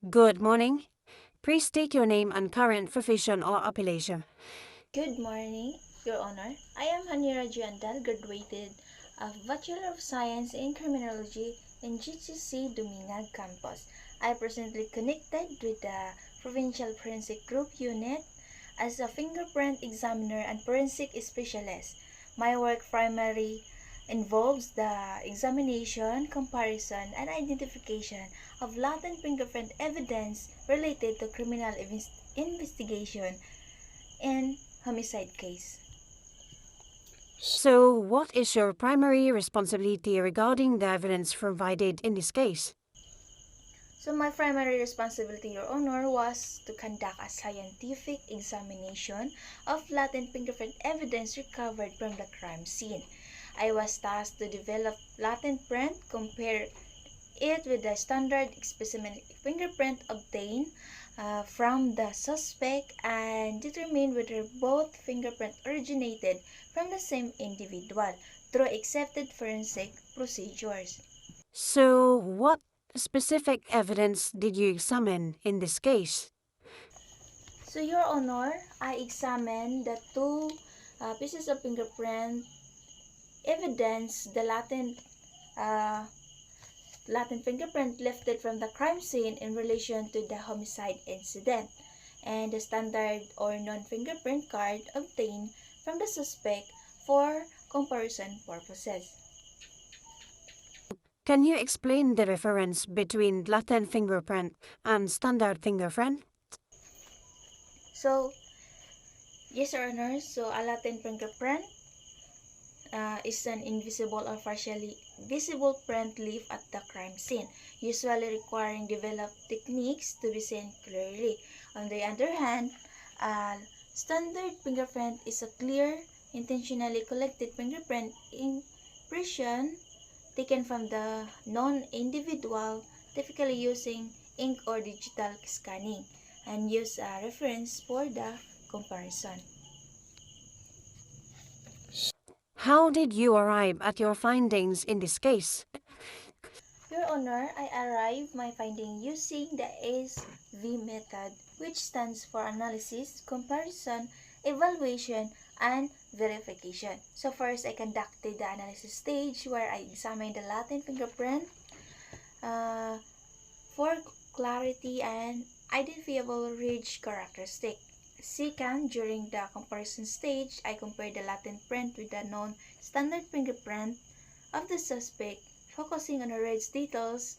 Good morning. Please state your name and current profession or appellation. Good morning, Your Honor. I am Hanira Jandal, graduated of Bachelor of Science in Criminology in GCC Dumingag campus. I presently connected with the Provincial Forensic Group Unit as a fingerprint examiner and forensic specialist. My work primarily involves the examination, comparison, and identification of latent fingerprint evidence related to criminal investigation and homicide case. So, what is your primary responsibility regarding the evidence provided in this case? So my primary responsibility, Your Honor, was to conduct a scientific examination of latent fingerprint evidence recovered from the crime scene. I was tasked to develop latent print, compare it with the standard specimen fingerprint obtained from the suspect, and determine whether both fingerprint originated from the same individual through accepted forensic procedures. So, what specific evidence did you examine in this case? So, Your Honor, I examined the two pieces of fingerprint evidence, the uh, latent fingerprint lifted from the crime scene in relation to the homicide incident, and the standard or non-fingerprint card obtained from the suspect for comparison purposes. Can you explain the difference between latent fingerprint and standard fingerprint? So, yes, Your Honor, so a latent fingerprint is an invisible or partially visible print left at the crime scene, usually requiring developed techniques to be seen clearly. On the other hand, a standard fingerprint is a clear, intentionally collected fingerprint impression taken from the known individual, typically using ink or digital scanning, and use a reference for the comparison. How did you arrive at your findings in this case? Your Honor, I arrived my finding using the ACE-V method, which stands for Analysis, Comparison, Evaluation, and Verification. So first, I conducted the analysis stage where I examined the latent fingerprint uh, for clarity and identifiable ridge characteristic. Second, during the comparison stage, I compared the latent print with the known standard fingerprint of the suspect, focusing on the ridge details